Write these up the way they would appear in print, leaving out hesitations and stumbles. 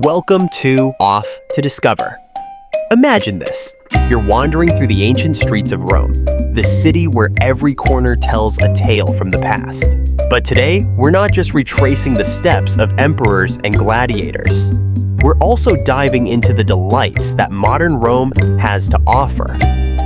Welcome to Off to Discover. Imagine this. You're wandering through the ancient streets of Rome, the city where every corner tells a tale from the past. But today, we're not just retracing the steps of emperors and gladiators. We're also diving into the delights that modern Rome has to offer.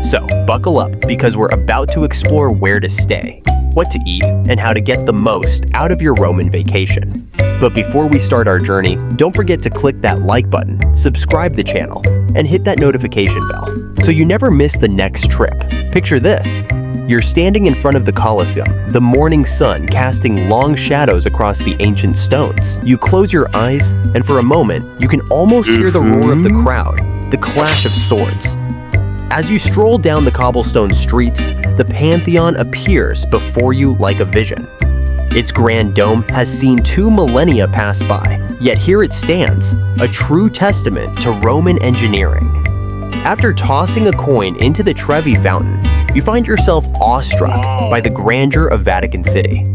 So, buckle up because we're about to explore where to stay, what to eat, and how to get the most out of your Roman vacation. But before we start our journey, don't forget to click that like button, subscribe the channel, and hit that notification bell so you never miss the next trip. Picture this. You're standing in front of the Colosseum, the morning sun casting long shadows across the ancient stones. You close your eyes, and for a moment, you can almost hear the roar of the crowd, the clash of swords. As you stroll down the cobblestone streets, the Pantheon appears before you like a vision. Its grand dome has seen 2 millennia pass by, yet here it stands, a true testament to Roman engineering. After tossing a coin into the Trevi Fountain, you find yourself awestruck by the grandeur of Vatican City.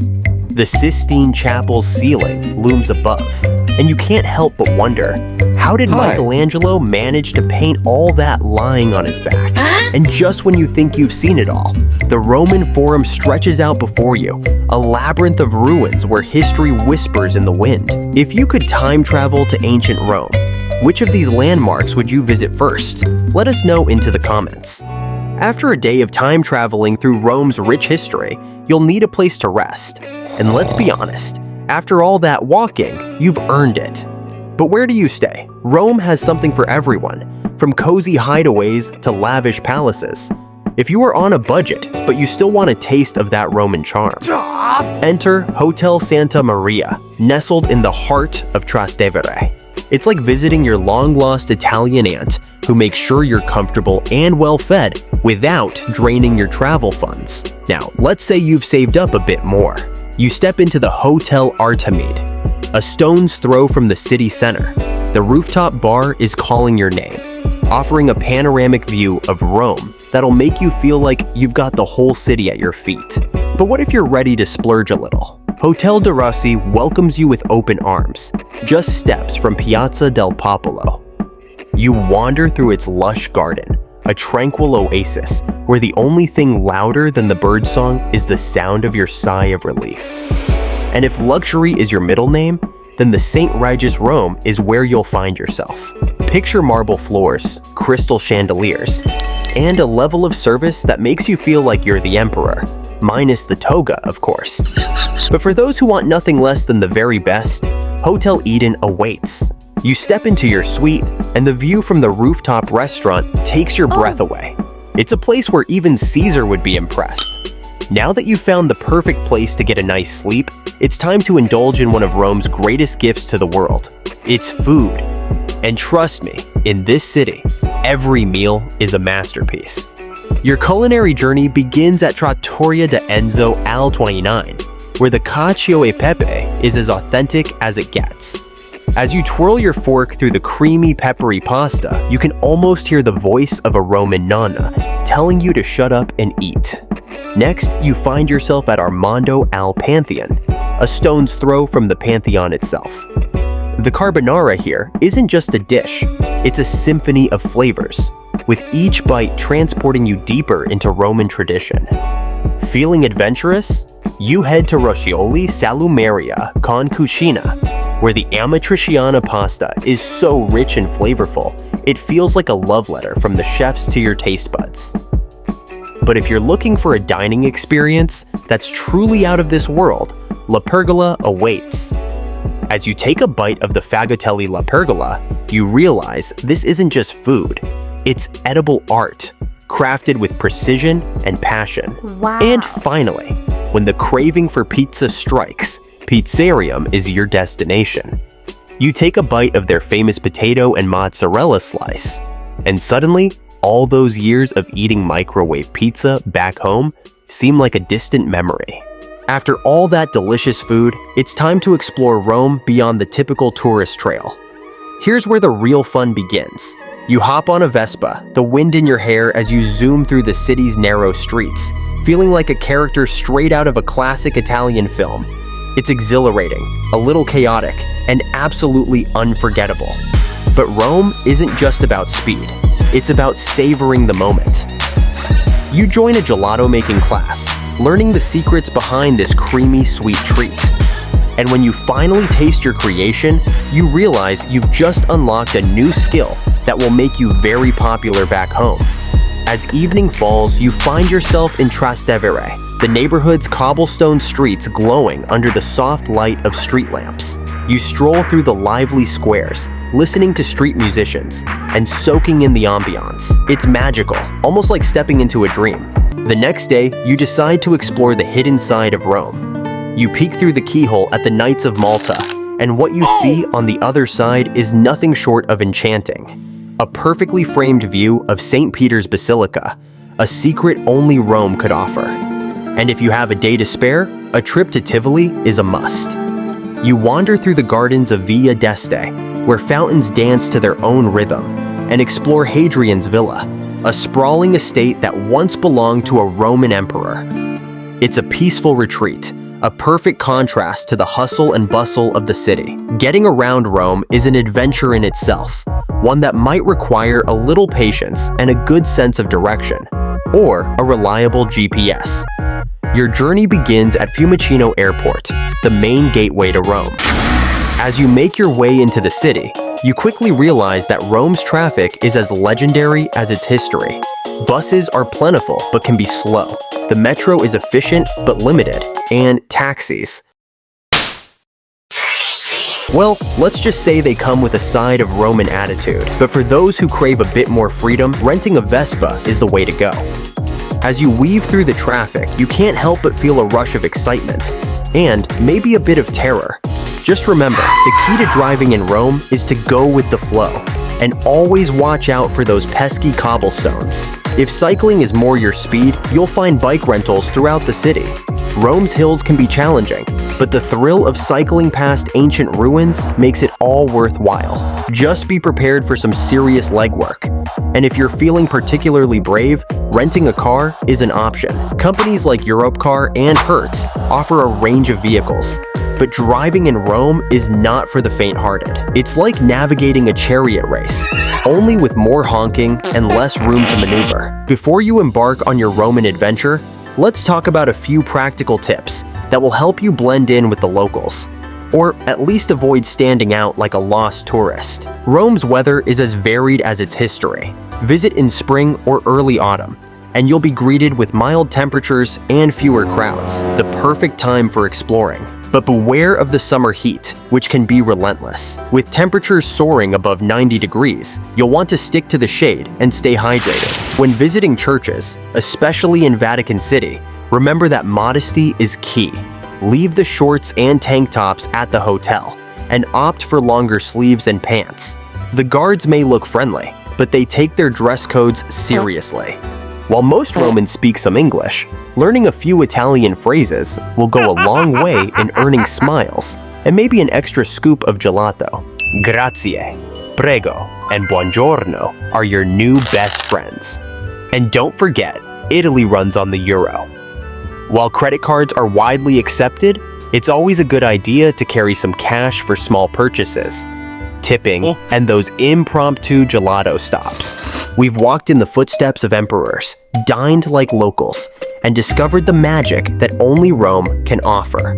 The Sistine Chapel's ceiling looms above, and you can't help but wonder, how did Michelangelo manage to paint all that lying on his back? And just when you think you've seen it all, the Roman Forum stretches out before you, a labyrinth of ruins where history whispers in the wind. If you could time travel to ancient Rome, which of these landmarks would you visit first? Let us know into the comments. After a day of time traveling through Rome's rich history, you'll need a place to rest. And let's be honest, after all that walking, you've earned it. But where do you stay? Rome has something for everyone, from cozy hideaways to lavish palaces. If you are on a budget, but you still want a taste of that Roman charm, enter Hotel Santa Maria, nestled in the heart of Trastevere. It's like visiting your long-lost Italian aunt who makes sure you're comfortable and well-fed without draining your travel funds. Now, let's say you've saved up a bit more. You step into the Hotel Artemide, a stone's throw from the city center. The rooftop bar is calling your name, offering a panoramic view of Rome that'll make you feel like you've got the whole city at your feet. But what if you're ready to splurge a little? Hotel de Rossi welcomes you with open arms, just steps from Piazza del Popolo. You wander through its lush garden, a tranquil oasis where the only thing louder than the birdsong is the sound of your sigh of relief. And if luxury is your middle name, then the St. Regis Rome is where you'll find yourself. Picture marble floors, crystal chandeliers, and a level of service that makes you feel like you're the emperor, minus the toga, of course. But for those who want nothing less than the very best, Hotel Eden awaits. You step into your suite, and the view from the rooftop restaurant takes your breath away. It's a place where even Caesar would be impressed. Now that you've found the perfect place to get a nice sleep, it's time to indulge in one of Rome's greatest gifts to the world. It's food. And trust me, in this city, every meal is a masterpiece. Your culinary journey begins at Trattoria de Enzo al 29, where the Cacio e Pepe is as authentic as it gets. As you twirl your fork through the creamy, peppery pasta, you can almost hear the voice of a Roman nonna telling you to shut up and eat. Next, you find yourself at Armando al Pantheon, a stone's throw from the Pantheon itself. The carbonara here isn't just a dish, it's a symphony of flavors, with each bite transporting you deeper into Roman tradition. Feeling adventurous? You head to Roscioli Salumeria con Cucina, where the amatriciana pasta is so rich and flavorful, it feels like a love letter from the chefs to your taste buds. But if you're looking for a dining experience that's truly out of this world, La Pergola awaits. As you take a bite of the Fagottelli La Pergola, you realize this isn't just food, it's edible art, crafted with precision and passion. Wow. And finally, when the craving for pizza strikes, Pizzarium is your destination. You take a bite of their famous potato and mozzarella slice, and suddenly, all those years of eating microwave pizza back home seem like a distant memory. After all that delicious food, it's time to explore Rome beyond the typical tourist trail. Here's where the real fun begins. You hop on a Vespa, the wind in your hair as you zoom through the city's narrow streets, feeling like a character straight out of a classic Italian film. It's exhilarating, a little chaotic, and absolutely unforgettable. But Rome isn't just about speed, it's about savoring the moment. You join a gelato making class, learning the secrets behind this creamy, sweet treat. And when you finally taste your creation, you realize you've just unlocked a new skill that will make you very popular back home. As evening falls, you find yourself in Trastevere, the neighborhood's cobblestone streets glowing under the soft light of street lamps. You stroll through the lively squares, listening to street musicians, and soaking in the ambiance. It's magical, almost like stepping into a dream. The next day, you decide to explore the hidden side of Rome. You peek through the keyhole at the Knights of Malta, and what you see on the other side is nothing short of enchanting. A perfectly framed view of St. Peter's Basilica, a secret only Rome could offer. And if you have a day to spare, a trip to Tivoli is a must. You wander through the gardens of Via d'Este, where fountains dance to their own rhythm, and explore Hadrian's Villa, a sprawling estate that once belonged to a Roman emperor. It's a peaceful retreat, a perfect contrast to the hustle and bustle of the city. Getting around Rome is an adventure in itself, one that might require a little patience and a good sense of direction, or a reliable GPS. Your journey begins at Fiumicino Airport, the main gateway to Rome. As you make your way into the city, you quickly realize that Rome's traffic is as legendary as its history. Buses are plentiful but can be slow. The metro is efficient but limited, and taxis, well, let's just say they come with a side of Roman attitude. But for those who crave a bit more freedom, renting a Vespa is the way to go. As you weave through the traffic, you can't help but feel a rush of excitement, and maybe a bit of terror. Just remember, the key to driving in Rome is to go with the flow, and always watch out for those pesky cobblestones. If cycling is more your speed, you'll find bike rentals throughout the city. Rome's hills can be challenging, but the thrill of cycling past ancient ruins makes it all worthwhile. Just be prepared for some serious legwork. And if you're feeling particularly brave, renting a car is an option. Companies like Europcar and Hertz offer a range of vehicles. But driving in Rome is not for the faint-hearted. It's like navigating a chariot race, only with more honking and less room to maneuver. Before you embark on your Roman adventure, let's talk about a few practical tips that will help you blend in with the locals, or at least avoid standing out like a lost tourist. Rome's weather is as varied as its history. Visit in spring or early autumn, and you'll be greeted with mild temperatures and fewer crowds, the perfect time for exploring. But beware of the summer heat, which can be relentless. With temperatures soaring above 90 degrees, you'll want to stick to the shade and stay hydrated. When visiting churches, especially in Vatican City, remember that modesty is key. Leave the shorts and tank tops at the hotel, and opt for longer sleeves and pants. The guards may look friendly, but they take their dress codes seriously. While most Romans speak some English, learning a few Italian phrases will go a long way in earning smiles and maybe an extra scoop of gelato. Grazie, prego, and buongiorno are your new best friends. And don't forget, Italy runs on the euro. While credit cards are widely accepted, it's always a good idea to carry some cash for small purchases, tipping, and those impromptu gelato stops. We've walked in the footsteps of emperors, dined like locals, and discovered the magic that only Rome can offer.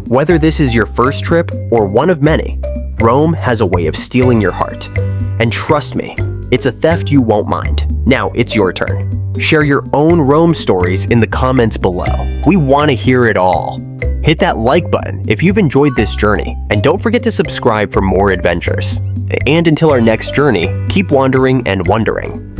Whether this is your first trip or one of many, Rome has a way of stealing your heart. And trust me, it's a theft you won't mind. Now it's your turn. Share your own Rome stories in the comments below. We want to hear it all. Hit that like button if you've enjoyed this journey, and don't forget to subscribe for more adventures. And until our next journey, keep wandering and wondering.